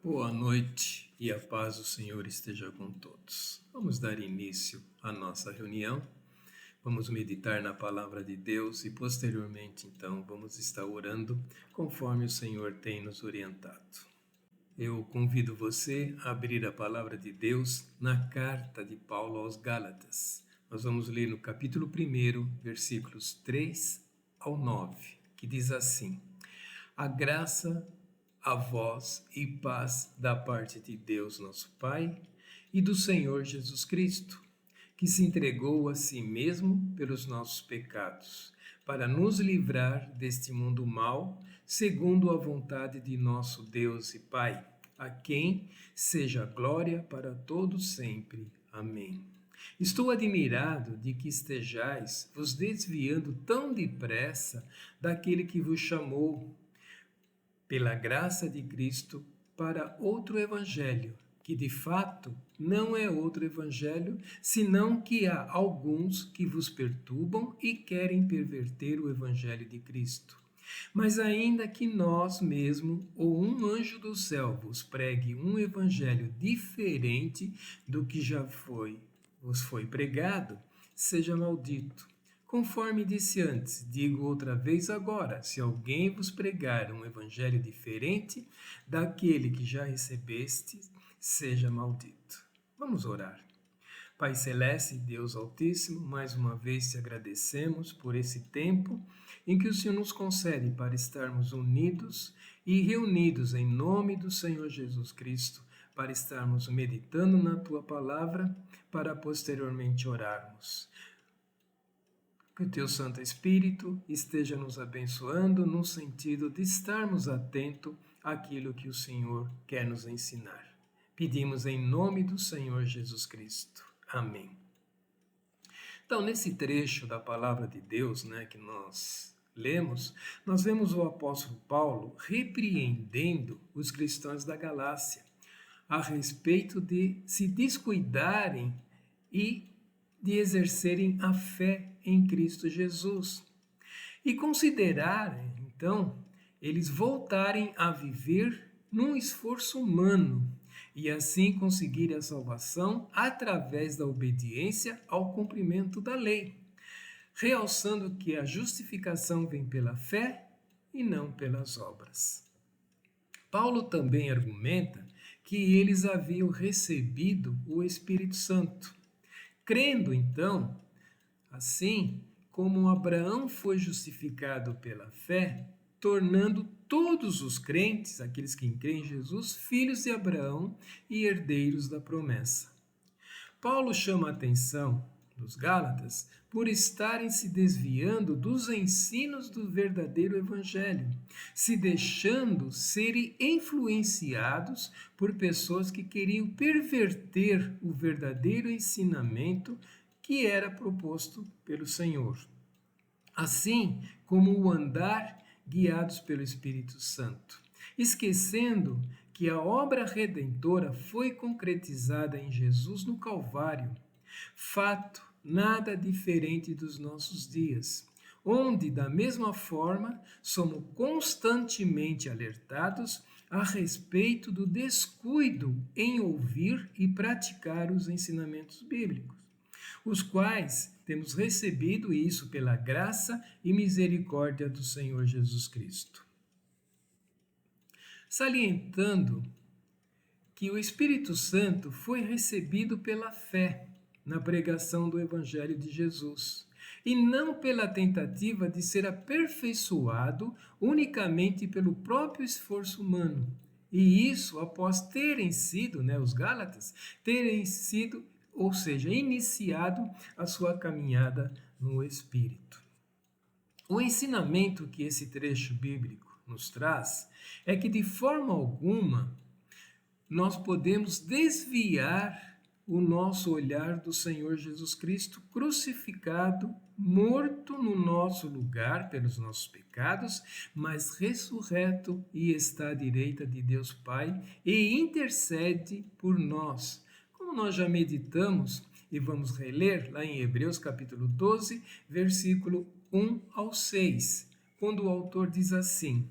Boa noite e a paz do Senhor esteja com todos. Vamos dar início à nossa reunião. Vamos meditar na palavra de Deus e posteriormente, então, vamos estar orando conforme o Senhor tem nos orientado. Eu convido você a abrir a palavra de Deus na carta de Paulo aos Gálatas. Nós vamos ler no capítulo 1, versículos 3 ao 9, que diz assim: A graça a vós e paz da parte de Deus nosso Pai e do Senhor Jesus Cristo, que se entregou a si mesmo pelos nossos pecados, para nos livrar deste mundo mau, segundo a vontade de nosso Deus e Pai, a quem seja glória para todos sempre. Amém. Estou admirado de que estejais vos desviando tão depressa daquele que vos chamou pela graça de Cristo, para outro evangelho, que de fato não é outro evangelho, senão que há alguns que vos perturbam e querem perverter o evangelho de Cristo. Mas ainda que nós mesmo ou um anjo do céu vos pregue um evangelho diferente do que vos foi pregado, seja maldito. Conforme disse antes, digo outra vez agora, se alguém vos pregar um evangelho diferente daquele que já recebeste, seja maldito. Vamos orar. Pai Celeste, Deus Altíssimo, mais uma vez te agradecemos por esse tempo em que o Senhor nos concede para estarmos unidos e reunidos em nome do Senhor Jesus Cristo, para estarmos meditando na Tua Palavra, para posteriormente orarmos. Que o Teu Santo Espírito esteja nos abençoando no sentido de estarmos atentos àquilo que o Senhor quer nos ensinar. Pedimos em nome do Senhor Jesus Cristo. Amém. Então, nesse trecho da Palavra de Deus, que nós lemos, nós vemos o apóstolo Paulo repreendendo os cristãos da Galácia a respeito de se descuidarem e de exercerem a fé em Cristo Jesus. E considerarem, então, eles voltarem a viver num esforço humano e assim conseguir a salvação através da obediência ao cumprimento da lei, realçando que a justificação vem pela fé e não pelas obras. Paulo também argumenta que eles haviam recebido o Espírito Santo, crendo então, assim como Abraão foi justificado pela fé, tornando todos os crentes, aqueles que creem em Jesus, filhos de Abraão e herdeiros da promessa. Paulo chama a atenção dos Gálatas por estarem se desviando dos ensinos do verdadeiro evangelho, se deixando serem influenciados por pessoas que queriam perverter o verdadeiro ensinamento que era proposto pelo Senhor, assim como o andar guiados pelo Espírito Santo, esquecendo que a obra redentora foi concretizada em Jesus no Calvário, fato nada diferente dos nossos dias, onde, da mesma forma, somos constantemente alertados a respeito do descuido em ouvir e praticar os ensinamentos bíblicos, os quais temos recebido isso pela graça e misericórdia do Senhor Jesus Cristo. Salientando que o Espírito Santo foi recebido pela fé na pregação do Evangelho de Jesus, e não pela tentativa de ser aperfeiçoado unicamente pelo próprio esforço humano. E isso após terem sido, os Gálatas, terem sido, ou seja, iniciado a sua caminhada no Espírito. O ensinamento que esse trecho bíblico nos traz é que, de forma alguma, nós podemos desviar o nosso olhar do Senhor Jesus Cristo crucificado, morto no nosso lugar pelos nossos pecados, mas ressurreto e está à direita de Deus Pai e intercede por nós. Como nós já meditamos e vamos reler lá em Hebreus capítulo 12, versículo 1 ao 6, quando o autor diz assim: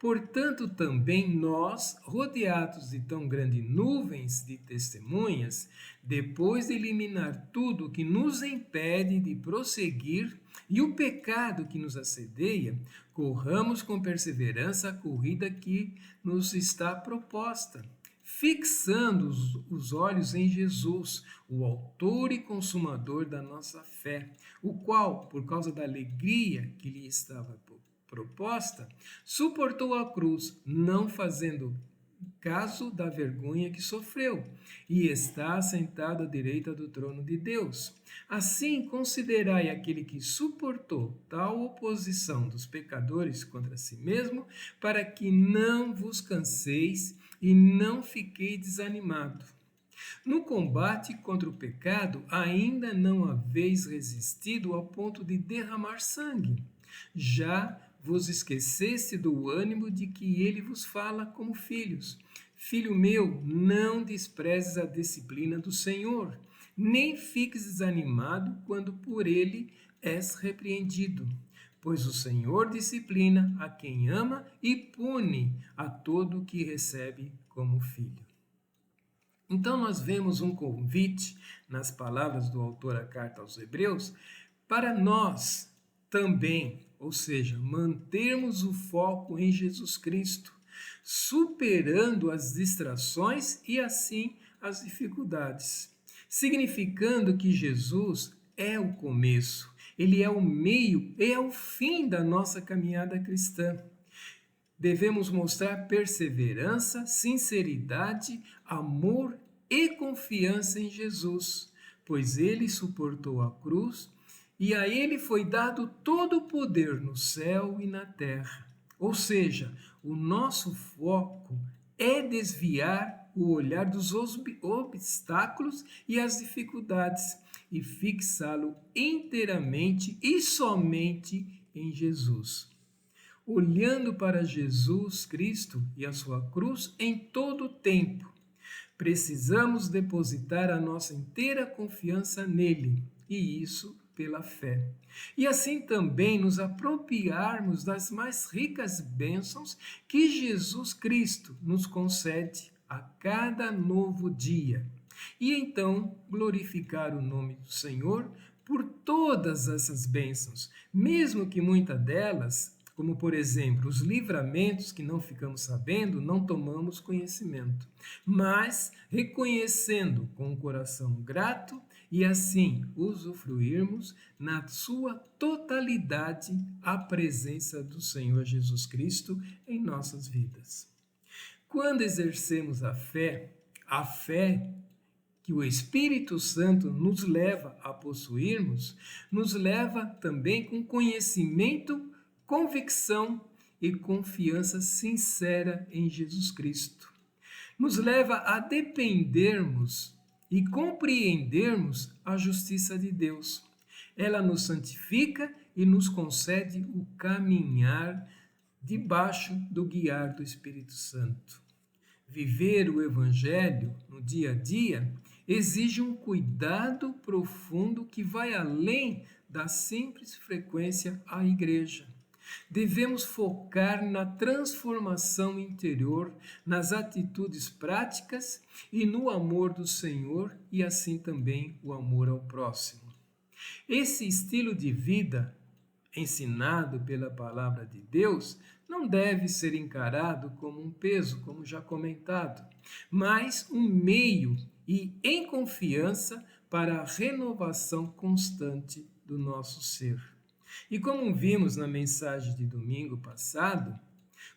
Portanto, também nós, rodeados de tão grandes nuvens de testemunhas, depois de eliminar tudo que nos impede de prosseguir e o pecado que nos assedia, corramos com perseverança a corrida que nos está proposta, fixando os olhos em Jesus, o autor e consumador da nossa fé, o qual, por causa da alegria que lhe estava proposta, suportou a cruz, não fazendo caso da vergonha que sofreu, e está sentado à direita do trono de Deus. Assim, considerai aquele que suportou tal oposição dos pecadores contra si mesmo, para que não vos canseis e não fiquei desanimado. No combate contra o pecado, ainda não haveis resistido ao ponto de derramar sangue. Já vos esqueceste do ânimo de que ele vos fala como filhos. Filho meu, não desprezes a disciplina do Senhor, nem fiques desanimado quando por ele és repreendido. Pois o Senhor disciplina a quem ama e pune a todo o que recebe como filho. Então nós vemos um convite nas palavras do autor da carta aos Hebreus para nós também, ou seja, mantermos o foco em Jesus Cristo, superando as distrações e assim as dificuldades, significando que Jesus é o começo, ele é o meio, é o fim da nossa caminhada cristã. Devemos mostrar perseverança, sinceridade, amor e confiança em Jesus, pois ele suportou a cruz e a ele foi dado todo o poder no céu e na terra. Ou seja, o nosso foco é desviar o olhar dos obstáculos e as dificuldades e fixá-lo inteiramente e somente em Jesus. Olhando para Jesus Cristo e a sua cruz em todo o tempo, precisamos depositar a nossa inteira confiança nele, e isso pela fé. E assim também nos apropriarmos das mais ricas bênçãos que Jesus Cristo nos concede a cada novo dia. E então glorificar o nome do Senhor por todas essas bênçãos, mesmo que muitas delas, como por exemplo os livramentos que não ficamos sabendo, não tomamos conhecimento, mas reconhecendo com o coração grato e assim usufruirmos na sua totalidade a presença do Senhor Jesus Cristo em nossas vidas. Quando exercemos a fé que o Espírito Santo nos leva a possuirmos, nos leva também com conhecimento, convicção e confiança sincera em Jesus Cristo. Nos leva a dependermos e compreendermos a justiça de Deus. Ela nos santifica e nos concede o caminhar debaixo do guiar do Espírito Santo. Viver o Evangelho no dia a dia exige um cuidado profundo que vai além da simples frequência à igreja. Devemos focar na transformação interior, nas atitudes práticas e no amor do Senhor e assim também o amor ao próximo. Esse estilo de vida ensinado pela palavra de Deus não deve ser encarado como um peso, como já comentado, mas um meio e em confiança para a renovação constante do nosso ser. E como vimos na mensagem de domingo passado,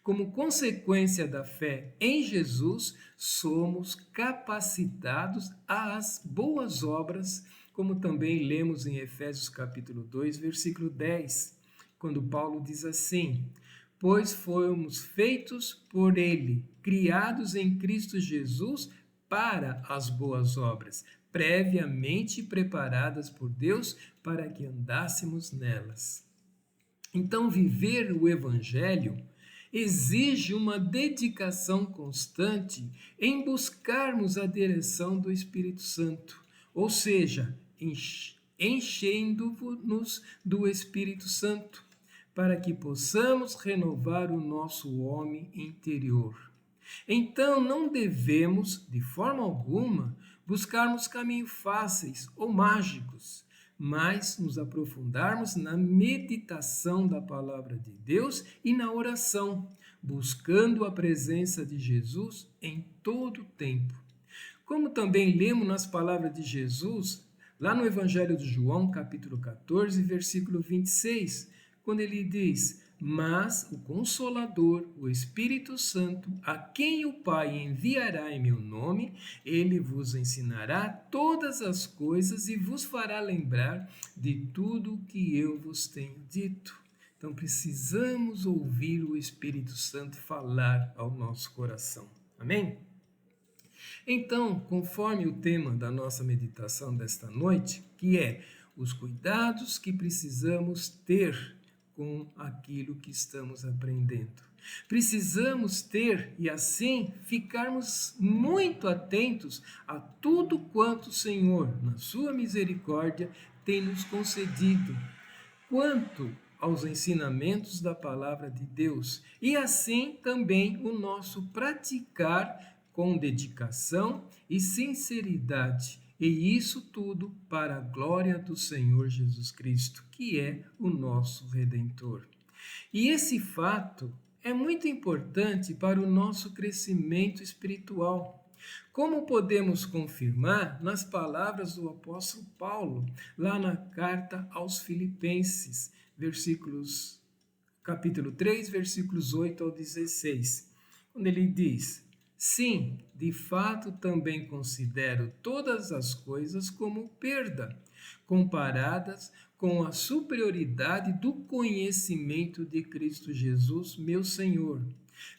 como consequência da fé em Jesus, somos capacitados às boas obras, como também lemos em Efésios capítulo 2, versículo 10, quando Paulo diz assim: pois fomos feitos por ele, criados em Cristo Jesus para as boas obras, previamente preparadas por Deus para que andássemos nelas. Então, viver o Evangelho exige uma dedicação constante em buscarmos a direção do Espírito Santo, ou seja, enchendo-nos do Espírito Santo, para que possamos renovar o nosso homem interior. Então, não devemos, de forma alguma, buscarmos caminhos fáceis ou mágicos, mas nos aprofundarmos na meditação da palavra de Deus e na oração, buscando a presença de Jesus em todo o tempo. Como também lemos nas palavras de Jesus, lá no Evangelho de João, capítulo 14, versículo 26, quando ele diz: mas o Consolador, o Espírito Santo, a quem o Pai enviará em meu nome, ele vos ensinará todas as coisas e vos fará lembrar de tudo o que eu vos tenho dito. Então precisamos ouvir o Espírito Santo falar ao nosso coração. Amém? Então, conforme o tema da nossa meditação desta noite, que é os cuidados que precisamos ter com aquilo que estamos aprendendo. Precisamos ter e assim ficarmos muito atentos a tudo quanto o Senhor, na sua misericórdia, tem nos concedido, quanto aos ensinamentos da palavra de Deus, e assim também o nosso praticar com dedicação e sinceridade. E isso tudo para a glória do Senhor Jesus Cristo, que é o nosso Redentor. E esse fato é muito importante para o nosso crescimento espiritual. Como podemos confirmar nas palavras do apóstolo Paulo, lá na carta aos Filipenses, capítulo 3, versículos 8 ao 16, quando ele diz: sim, de fato também considero todas as coisas como perda, comparadas com a superioridade do conhecimento de Cristo Jesus, meu Senhor,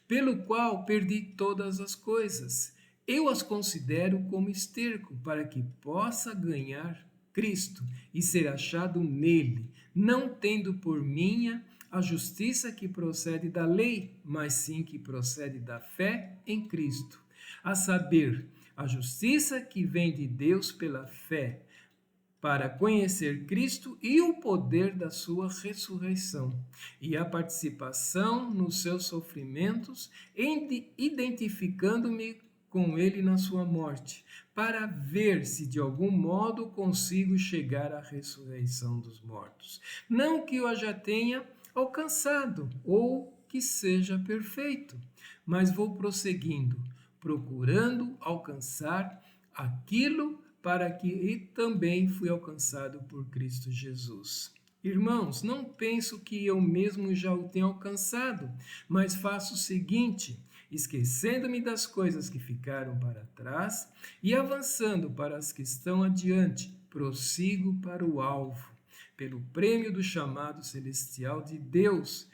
pelo qual perdi todas as coisas. Eu as considero como esterco, para que possa ganhar Cristo e ser achado nele, não tendo por minha a justiça que procede da lei, mas sim que procede da fé em Cristo, a saber, a justiça que vem de Deus pela fé, para conhecer Cristo e o poder da sua ressurreição, e a participação nos seus sofrimentos, identificando-me com ele na sua morte, para ver se de algum modo consigo chegar à ressurreição dos mortos. Não que eu já tenha alcançado ou que seja perfeito, mas vou prosseguindo, procurando alcançar aquilo para que também fui alcançado por Cristo Jesus. Irmãos, não penso que eu mesmo já o tenha alcançado, mas faço o seguinte: esquecendo-me das coisas que ficaram para trás e avançando para as que estão adiante, prossigo para o alvo, pelo prêmio do chamado celestial de Deus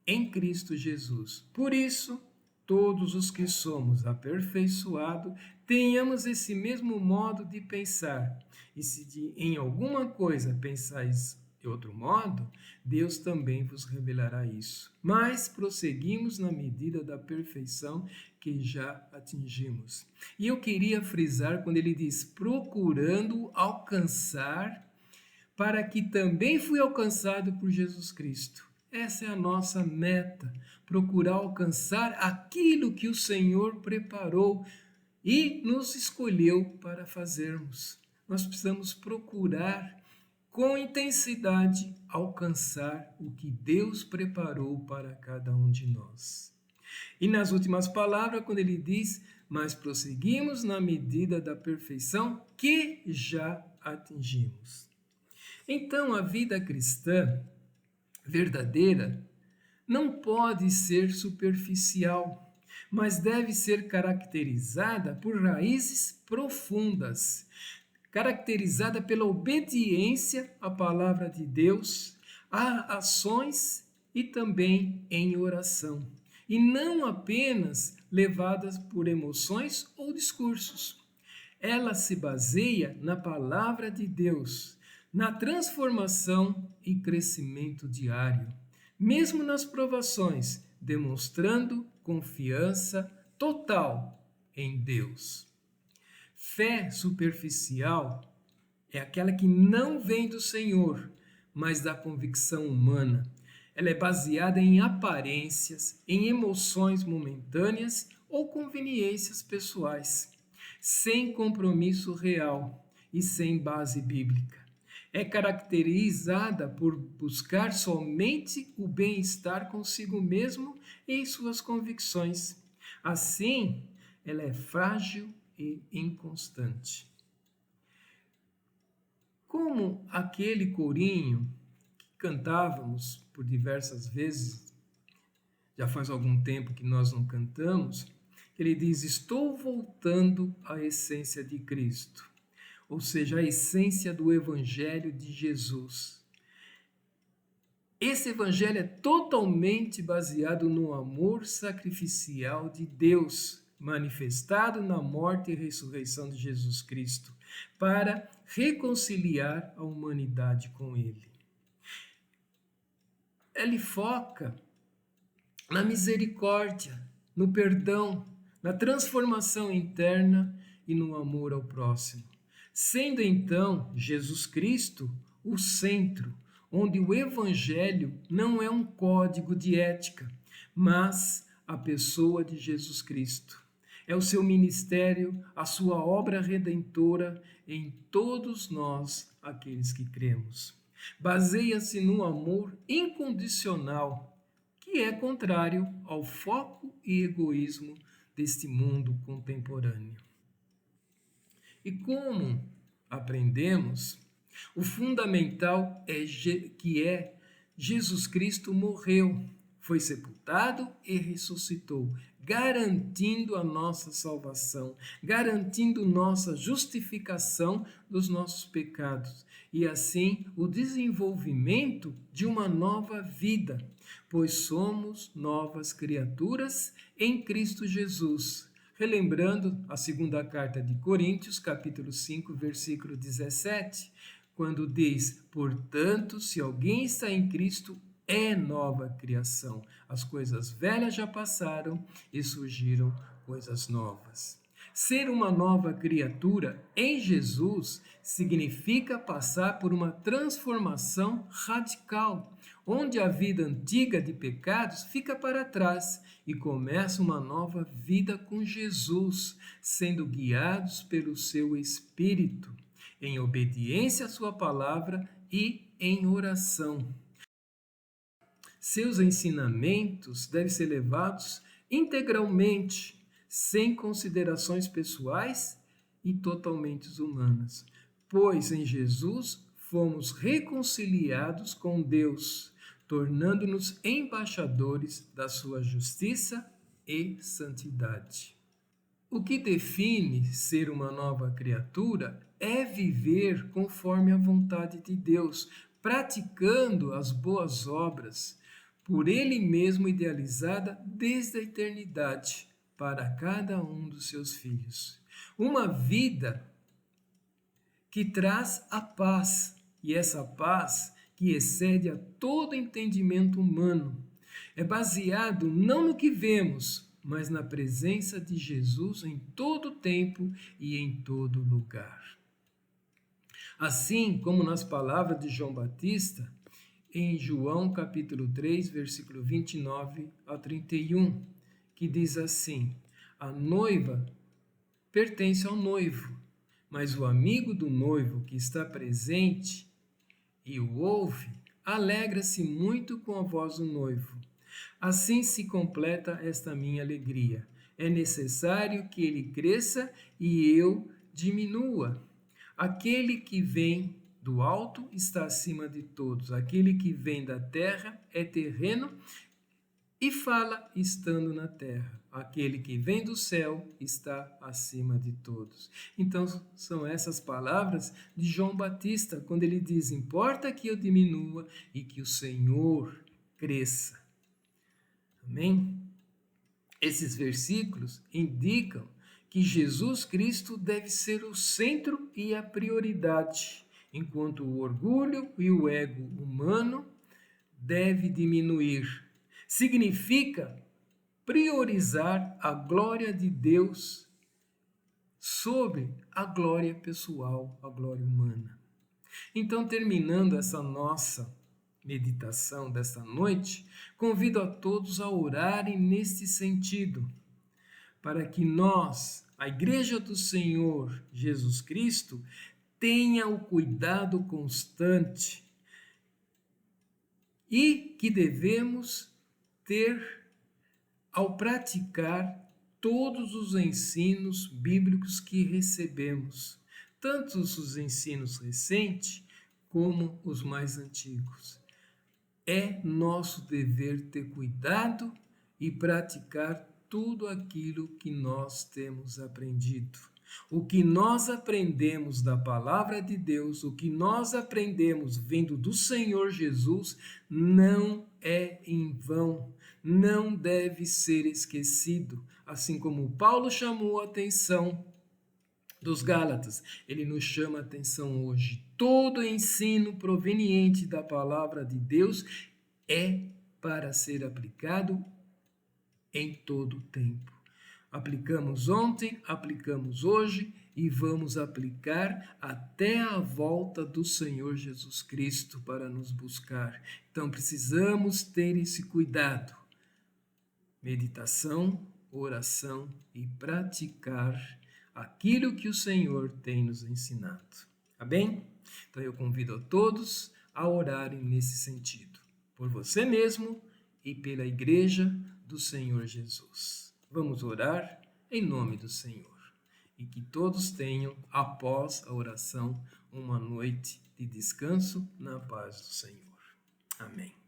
em Cristo Jesus. Por isso, todos os que somos aperfeiçoados, tenhamos esse mesmo modo de pensar. E se em alguma coisa pensais de outro modo, Deus também vos revelará isso. Mas prosseguimos na medida da perfeição que já atingimos. E eu queria frisar quando ele diz procurando alcançar, para que também fui alcançado por Jesus Cristo. Essa é a nossa meta, procurar alcançar aquilo que o Senhor preparou e nos escolheu para fazermos. Nós precisamos procurar com intensidade alcançar o que Deus preparou para cada um de nós. E nas últimas palavras, quando ele diz: mas prosseguimos na medida da perfeição que já atingimos. Então, a vida cristã verdadeira não pode ser superficial, mas deve ser caracterizada por raízes profundas, caracterizada pela obediência à palavra de Deus, a ações e também em oração, e não apenas levadas por emoções ou discursos. Ela se baseia na palavra de Deus, na transformação e crescimento diário, mesmo nas provações, demonstrando confiança total em Deus. Fé superficial é aquela que não vem do Senhor, mas da convicção humana, Ela é baseada em aparências, em emoções momentâneas ou conveniências pessoais, sem compromisso real e sem base bíblica. É caracterizada por buscar somente o bem-estar consigo mesmo e em suas convicções. Assim, ela é frágil e inconstante. Como aquele corinho que cantávamos por diversas vezes, já faz algum tempo que nós não cantamos, ele diz: estou voltando à essência de Cristo, ou seja, a essência do Evangelho de Jesus. Esse Evangelho é totalmente baseado no amor sacrificial de Deus, manifestado na morte e ressurreição de Jesus Cristo, para reconciliar a humanidade com Ele. Ele foca na misericórdia, no perdão, na transformação interna e no amor ao próximo. Sendo então Jesus Cristo o centro, onde o Evangelho não é um código de ética, mas a pessoa de Jesus Cristo. É o seu ministério, a sua obra redentora em todos nós, aqueles que cremos. Baseia-se no amor incondicional, que é contrário ao foco e egoísmo deste mundo contemporâneo. E como aprendemos, o fundamental é que Jesus Cristo morreu, foi sepultado e ressuscitou, garantindo a nossa salvação, garantindo nossa justificação dos nossos pecados e assim o desenvolvimento de uma nova vida, pois somos novas criaturas em Cristo Jesus. Relembrando a segunda carta de Coríntios, capítulo 5, versículo 17, quando diz: portanto, se alguém está em Cristo, é nova criação. As coisas velhas já passaram e surgiram coisas novas. Ser uma nova criatura em Jesus significa passar por uma transformação radical, onde a vida antiga de pecados fica para trás e começa uma nova vida com Jesus, sendo guiados pelo seu Espírito, em obediência à sua palavra e em oração. Seus ensinamentos devem ser levados integralmente, sem considerações pessoais e totalmente humanas, pois em Jesus fomos reconciliados com Deus, tornando-nos embaixadores da sua justiça e santidade. O que define ser uma nova criatura é viver conforme a vontade de Deus, praticando as boas obras, por Ele mesmo idealizada desde a eternidade, para cada um dos seus filhos. Uma vida que traz a paz, e essa paz que excede a todo entendimento humano. É baseado não no que vemos, mas na presença de Jesus em todo tempo e em todo lugar. Assim como nas palavras de João Batista, em João capítulo 3, versículo 29 a 31, que diz assim: a noiva pertence ao noivo, mas o amigo do noivo que está presente e o ouve, alegra-se muito com a voz do noivo. Assim se completa esta minha alegria. É necessário que ele cresça e eu diminua. Aquele que vem do alto está acima de todos. Aquele que vem da terra é terreno e fala estando na terra. Aquele que vem do céu está acima de todos. Então, são essas palavras de João Batista, quando ele diz: importa que eu diminua e que o Senhor cresça. Amém? Esses versículos indicam que Jesus Cristo deve ser o centro e a prioridade, enquanto o orgulho e o ego humano deve diminuir. Significa priorizar a glória de Deus sobre a glória pessoal, a glória humana. Então, terminando essa nossa meditação desta noite, convido a todos a orarem neste sentido, para que nós, a Igreja do Senhor Jesus Cristo, tenha o cuidado constante e que devemos ter ao praticar todos os ensinos bíblicos que recebemos, tanto os ensinos recentes como os mais antigos. É nosso dever ter cuidado e praticar tudo aquilo que nós temos aprendido. O que nós aprendemos da palavra de Deus, o que nós aprendemos vindo do Senhor Jesus, não é em vão, não deve ser esquecido. Assim como Paulo chamou a atenção dos Gálatas, ele nos chama a atenção hoje. Todo ensino proveniente da palavra de Deus é para ser aplicado em todo o tempo. Aplicamos ontem, aplicamos hoje e vamos aplicar até a volta do Senhor Jesus Cristo para nos buscar. Então precisamos ter esse cuidado. Meditação, oração e praticar aquilo que o Senhor tem nos ensinado. Tá bem? Então eu convido a todos a orarem nesse sentido, por você mesmo e pela Igreja do Senhor Jesus. Vamos orar em nome do Senhor e que todos tenham, após a oração, uma noite de descanso na paz do Senhor. Amém.